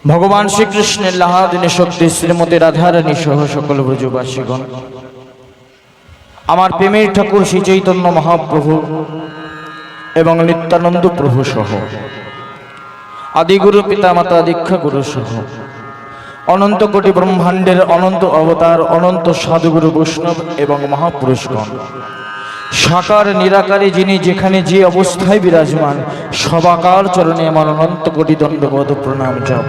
ভগবান শ্রীকৃষ্ণের লাহাদিনী শক্তি শ্রীমতী রাধারানী সহ সকল ব্রজবাসীগণ, আমার প্রেমের ঠাকুর শ্রী চৈতন্য মহাপ্রভু এবং নিত্যানন্দ প্রভু সহ আদিগুরু পিতামাতা দীক্ষা গুরু সহ অনন্ত কোটি ব্রহ্মাণ্ডের অনন্ত অবতার অনন্ত সাধুগুরু বৈষ্ণব এবং মহাপুরুষগণ, সাকার নিরাকারে যিনি যেখানে যে অবস্থায় বিরাজমান, সবাকার চরণে আমার অনন্ত কোটি দণ্ডবোধ প্রণাম জপ।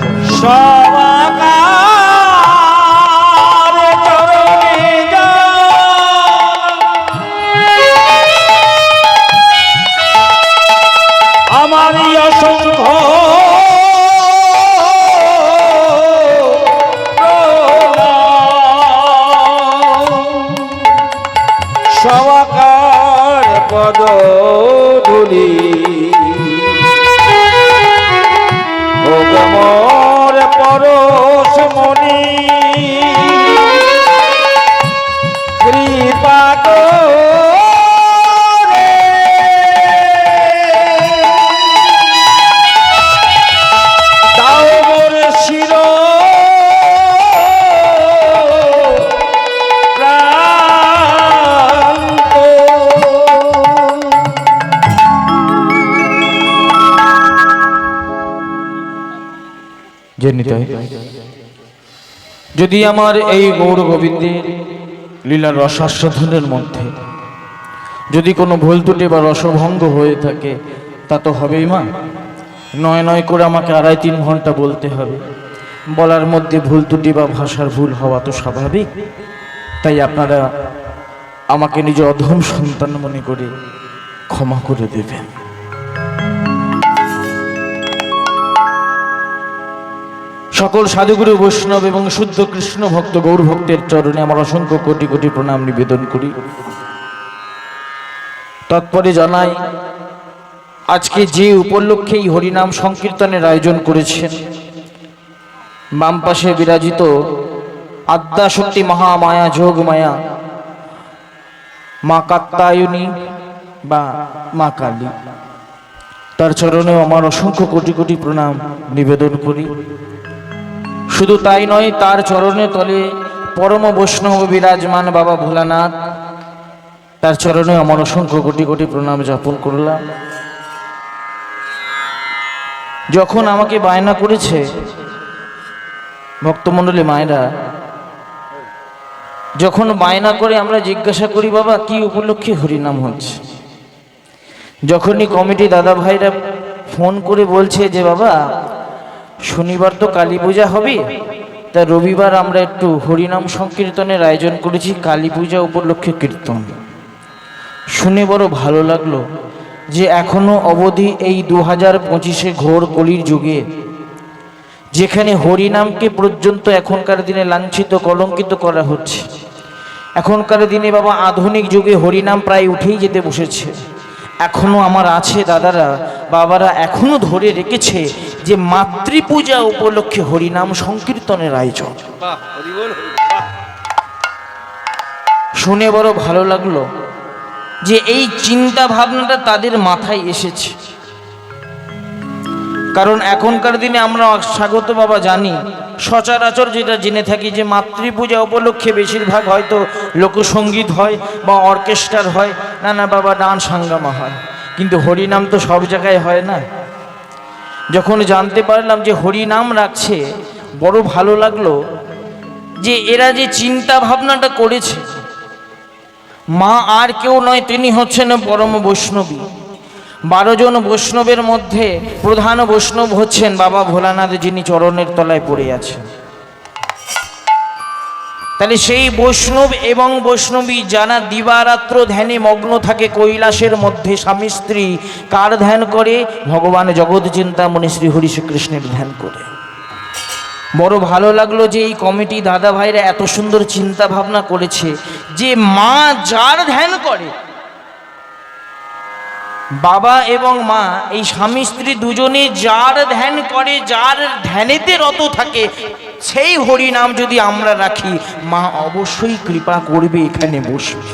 আমারই অসংখ্য সবাকার পদধূলি ভোগমর পরশমণি কৃপা যদি আমার এই গৌর গোবিন্দের লীলার রসাস্বাদনের মধ্যে যদি কোনো ভুল ত্রুটি বা রসভঙ্গ হয়ে থাকে, তা তো হবেই মা। নয় নয় করে আমাকে 2.5-3 ঘন্টা বলতে হবে। বলার মধ্যে ভুল ত্রুটি বা ভাষার ভুল হওয়া তো স্বাভাবিক। তাই আপনারা আমাকে নিজ অধম সন্তান মনে করে ক্ষমা করে দেবেন। সকল সাধুগুরু বৈষ্ণব এবং শুদ্ধ কৃষ্ণ ভক্ত গৌর ভক্তের চরণে আমার অসংখ্য কোটি কোটি প্রণাম নিবেদন করি। তৎপরে জানাই, আজকে যে উপলক্ষে এই হরিনাম সংকীর্তনের আয়োজন করেছেন, বাম পাশে বিরাজিত আদ্যাশক্তি মহামায়া যোগমায়া মা কাত্যায়নী বা মা কালী, তার চরণেও আমার অসংখ্য কোটি কোটি প্রণাম নিবেদন করি। শুধু তাই নয়, তার চরণে তলে পরম বৈষ্ণব বিরাজমান বাবা ভোলানাথ, তার চরণে আমার অসংখ্য কোটি কোটি প্রণাম যাপন করলাম। যখন আমাকে বায়না করেছে ভক্তমণ্ডলী মায়েরা, যখন বায়না করে আমরা জিজ্ঞাসা করি বাবা কি উপলক্ষে হরিনাম হচ্ছে, যখনই কমিটি দাদা ভাইরা ফোন করে বলছে যে বাবা শনিবার তো কালী পূজা হবে, তা রবিবার আমরা একটু হরিনাম সংকীর্তনের আয়োজন করেছি, কালী পূজা উপলক্ষে কীর্তন, শুনে বড় ভালো লাগলো যে এখনো অবধি এই 2025 ঘোর কলির যুগে যেখানে হরিনামকে পর্যন্ত এখনকার দিনে লাঞ্ছিত কলঙ্কিত করা হচ্ছে, এখনকার দিনে বাবা আধুনিক যুগে হরিনাম প্রায় উঠেই যেতে বসেছে, এখনো আমার আছে দাদারা বাবারা এখনো ধরে রেখেছে যে মাতৃপূজা উপলক্ষে হরিনাম সংকীর্তনের আয়োজন। শুনে বড় ভালো লাগলো যে এই চিন্তা ভাবনাটা তাদের মাথায় এসেছে। কারণ এখনকার দিনে আমরা স্বাগত বাবা জানি, সচরাচর যেটা জেনে থাকি যে মাতৃপূজা উপলক্ষে বেশিরভাগ হয়তো লোকসঙ্গীত হয় বা অর্কেস্ট্রার হয়, না বাবা ডান্স হাঙ্গামা হয়, কিন্তু হরিনাম তো সব জায়গায় হয় না। যখন জানতে পারলাম যে হরিনাম রাখছে, বড় ভালো লাগলো যে এরা যে চিন্তা ভাবনাটা করেছে, মা আর কেউ নয়, তিনি হচ্ছেন পরম বৈষ্ণবী। 12 জন বৈষ্ণবের মধ্যে প্রধান বৈষ্ণব হচ্ছেন বাবা ভোলানাথ, যিনি চরণের তলায় পড়ে আছেন। তাহলে সেই বৈষ্ণব এবং বৈষ্ণবী যারা দিবারাত্র ধ্যানে মগ্ন থাকে কৈলাসের মধ্যে, স্বামী স্ত্রী কার ধ্যান করে? ভগবান জগৎ চিন্তামণি শ্রী হরি শ্রীকৃষ্ণের ধ্যান করে। বড় ভালো লাগলো যে এই কমিটি দাদা ভাইরা এত সুন্দর চিন্তা ভাবনা করেছে যে মা যার ধ্যান করে, বাবা এবং মা এই স্বামী স্ত্রী দুজনে যার ধ্যান করে, যার ধ্যানেতে রত থাকে, সেই হরিনাম যদি আমরা রাখি, মা অবশ্যই কৃপা করবে, এখানে বসবে।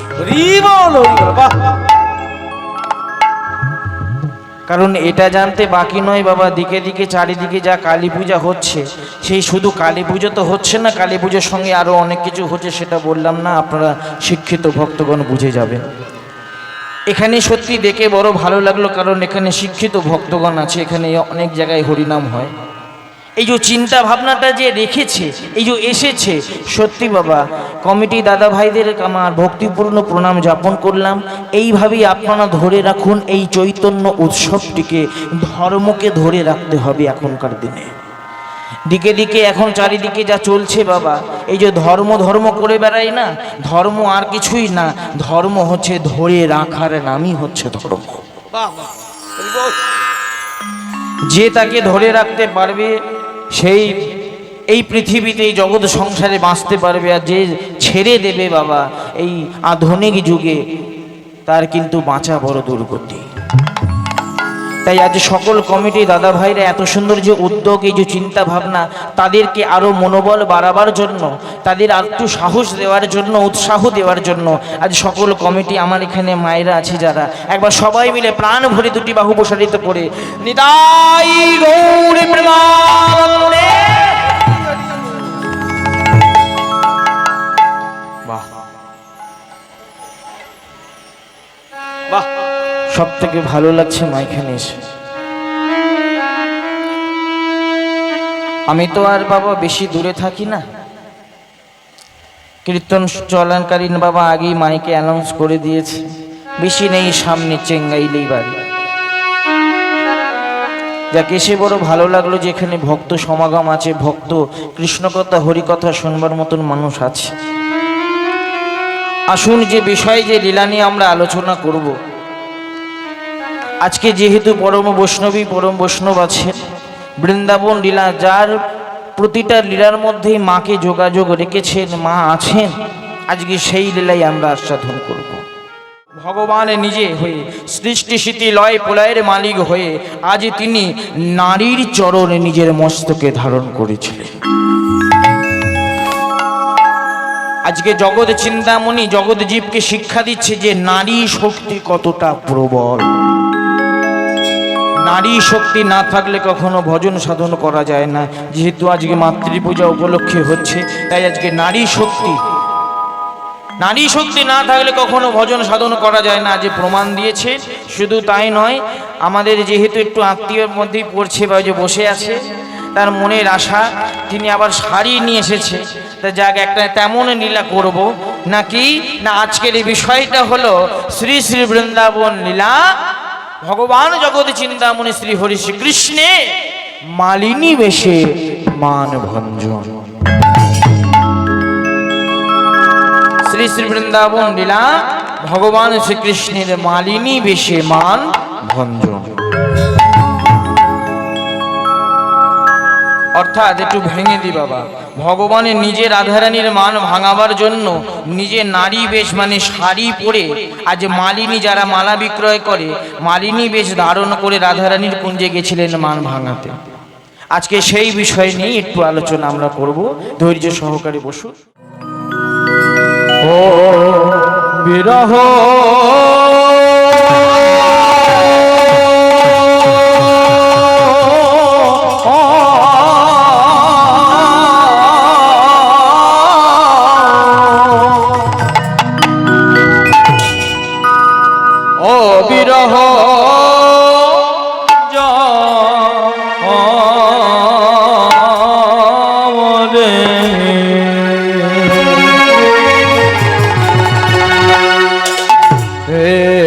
কারণ এটা জানতে বাকি নয় বাবা, দিকে দিকে চারিদিকে যা কালী পূজা হচ্ছে, সেই শুধু কালী পুজো তো হচ্ছে না, কালী পুজোর সঙ্গে আরও অনেক কিছু হচ্ছে, সেটা বললাম না, আপনারা শিক্ষিত ভক্তগণ বুঝে যাবেন। এখানে সত্যি দেখে বড় ভালো লাগলো, কারণ এখানে শিক্ষিত ভক্তগণ আছে, এখানে অনেক জায়গায় হরিনাম হয়। এই যে চিন্তা ভাবনাটা যে রেখেছে, এই যে এসেছে, সত্যি বাবা কমিটি দাদা ভাইদের আমার ভক্তিপূর্ণ প্রণাম যাপন করলাম। এইভাবেই আপনারা ধরে রাখুন এই চৈতন্য উৎসবটিকে, ধর্মকে ধরে রাখতে হবে এখনকার দিনে। দিকে দিকে এখন চারিদিকে যা চলছে বাবা, এই যে ধর্ম ধর্ম করে বেড়াই না, ধর্ম আর কিছুই না, ধর্ম হচ্ছে ধরে রাখার নামই হচ্ছে ধর্ম। যে তাকে ধরে রাখতে পারবে সেই এই পৃথিবীতে এই জগৎ সংসারে বাঁচতে পারবে, আর যে ছেড়ে দেবে বাবা এই আধুনিক যুগে, তার কিন্তু বাঁচা বড় দুর্গতি। তাই আজ সকল কমিটি দাদা ভাইরা এত সুন্দর যে উদ্যোগ, এই যে চিন্তা ভাবনা, তাদেরকে আরও মনোবল বাড়াবার জন্য, তাদের আর একটু সাহস দেওয়ার জন্য, উৎসাহ দেওয়ার জন্য আজ সকল কমিটি, আমার এখানে মায়েরা আছে যারা, একবার সবাই মিলে প্রাণ ভরে দুটি বাহু প্রসারিত করে নিতাই গৌর প্রেমানন্দে। বাহ বাহ, সব থেকে ভালো লাগছে মা এখানে এসে। আমি তো আর বাবা বেশি দূরে থাকি না, কীর্তন চলাকালীন বাবা আগেই মাইকে অ্যানাউন্স করে দিয়েছে, বেশি নেই, সামনে চেঙ্গাইলেই বাড়ি। যাকে এসে বড় ভালো লাগলো যে এখানে ভক্ত সমাগম আছে, ভক্ত কৃষ্ণকথা হরিকথা শুনবার মতন মানুষ আছে। আসুন যে বিষয়ে যে লীলা নিয়ে আমরা আলোচনা করব, আজকে যেহেতু পরম বৈষ্ণবী পরম বৈষ্ণব আছেন, বৃন্দাবন লীলা, যার প্রতিটা লীলার মধ্যেই মাকে যোগাযোগ রেখেছেন, মা আছেন, আজকে সেই লীলাই আমরা আস্বাদন করব। ভগবান নিজে হয়ে সৃষ্টি স্মৃতি লয় প্রলয়ের মালিক হয়ে আজ তিনি নারীর চরণে নিজের মস্তকে ধারণ করেছিলেন। আজকে জগৎ চিন্তামণি জগৎ জীবকে শিক্ষা দিচ্ছে যে নারী শক্তি কতটা প্রবল। নারী শক্তি না থাকলে কখনো ভজন সাধন করা যায় না। যেহেতু আজকে মাতৃপূজা উপলক্ষে হচ্ছে, তাই আজকে নারী শক্তি না থাকলে কখনো ভজন সাধন করা যায় না, যে প্রমাণ দিয়েছে। শুধু তাই নয়, আমাদের যেহেতু একটু আত্মীয়র মধ্যেই পড়ছে বা যে বসে আছে, তার মনের আশা তিনি আবার শাড়ি নিয়ে এসেছে, তা যাক একটা তেমন লীলা করব নাকি না। আজকের এই বিষয়টা হলো শ্রী শ্রী বৃন্দাবন লীলা, ভগবান জগৎ চিন্তামণি শ্রী হরি শ্রীকৃষ্ণে মালিনী বেশে মান ভঞ্জন। শ্রী শ্রী বৃন্দাবন লীলা, ভগবান শ্রীকৃষ্ণের মালিনী বেশে মান ভঞ্জন। অর্থাৎ একটু ভেঙে দি বাবা, ভগবানের নিজের রাধারানীর মান ভাঙাবার জন্য নিজে নারী বেশ মানে শাড়ি পরে, আজ মালিনী যারা মালা বিক্রয় করে, মালিনী বেশ ধারণ করে রাধারানীর কুঞ্জে গেছিলেন মান ভাঙাতে। আজকে সেই বিষয় নিয়ে একটু আলোচনা আমরা করব, ধৈর্য সহকারে বসুন। ও বিরহ হে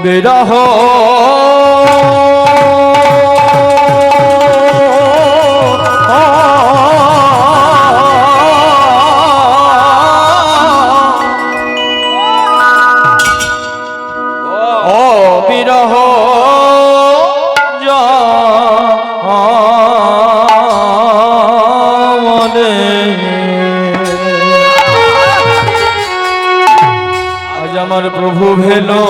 বিরহ বিরহ মনে আজ আমার প্রভু ভেলো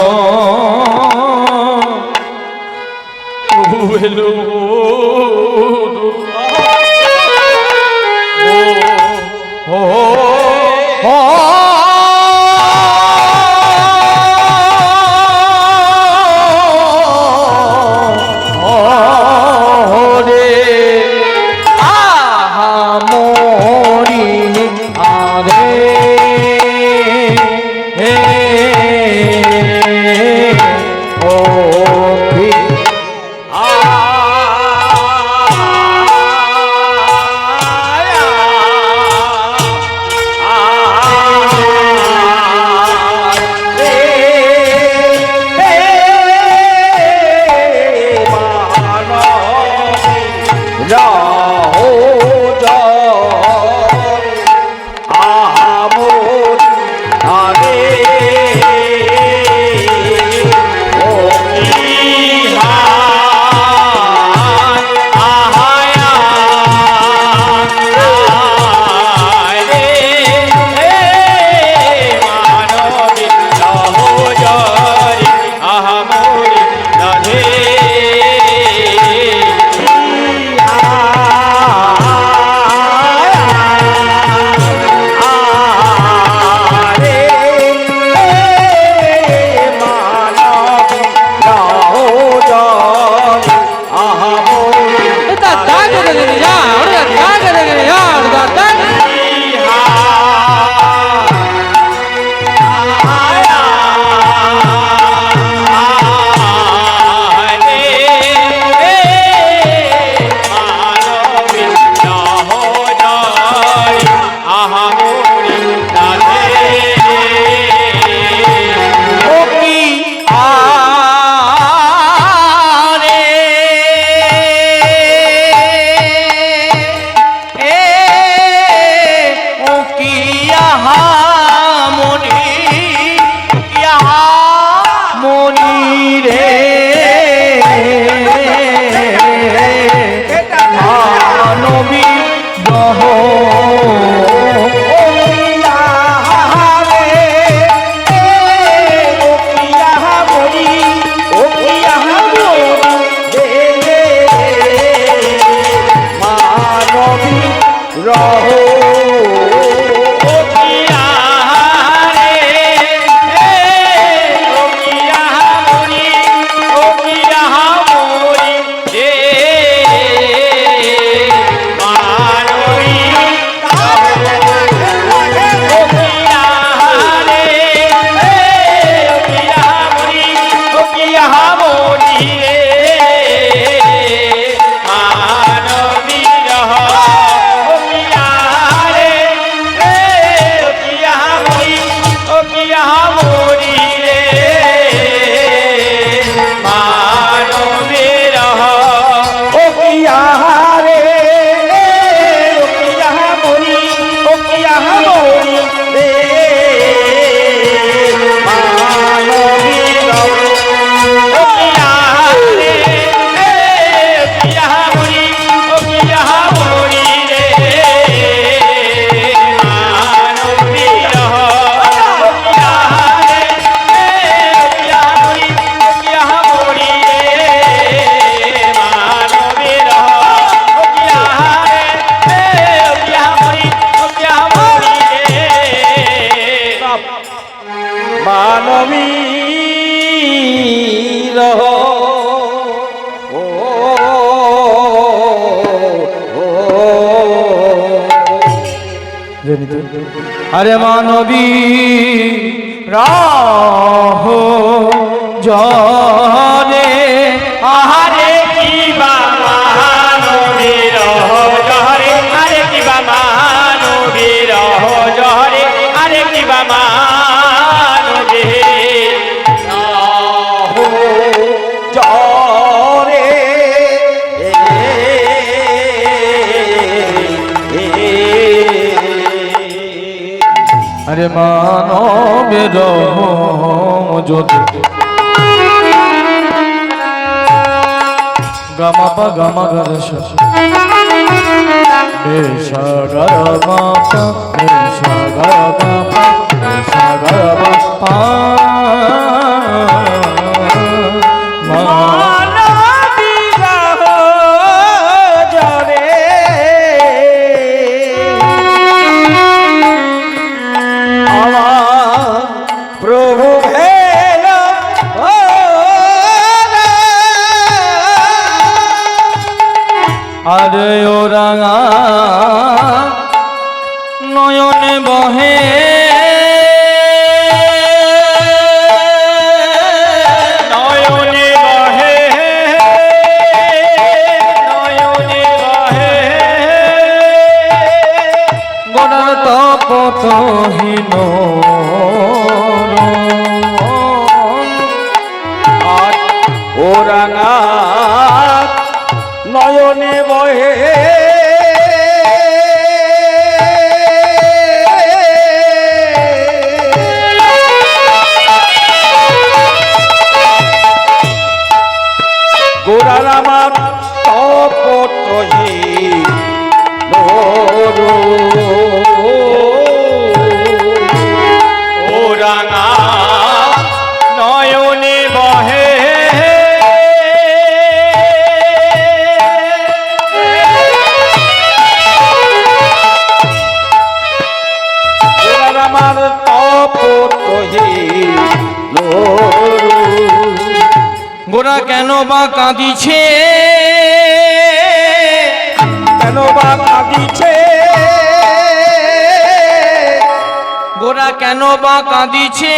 अरे मानवी राह जरे आहारे की मानवी राह जरे अरे की मानवी राह जरे अरे की मानवी राह যদি গামা পা গামা গরে সা রে সা গা মা পা রে সা গা মা পা রে সা গা মা পা মা প্রভু ভেল আরে ও রাঙা নয়নে বহে নয়নে বহে নয়নে বহে গোড়ার তপতহীন আর ওরাঙা নয়নে বহে গোড়ার আমার তপতহি ওরাঙা নয়নে বহে আমার তপতহি গোরা কেন বা কাঁদিছে কেন বা কাঁদিছে গোরা কেন বা কাঁদিছে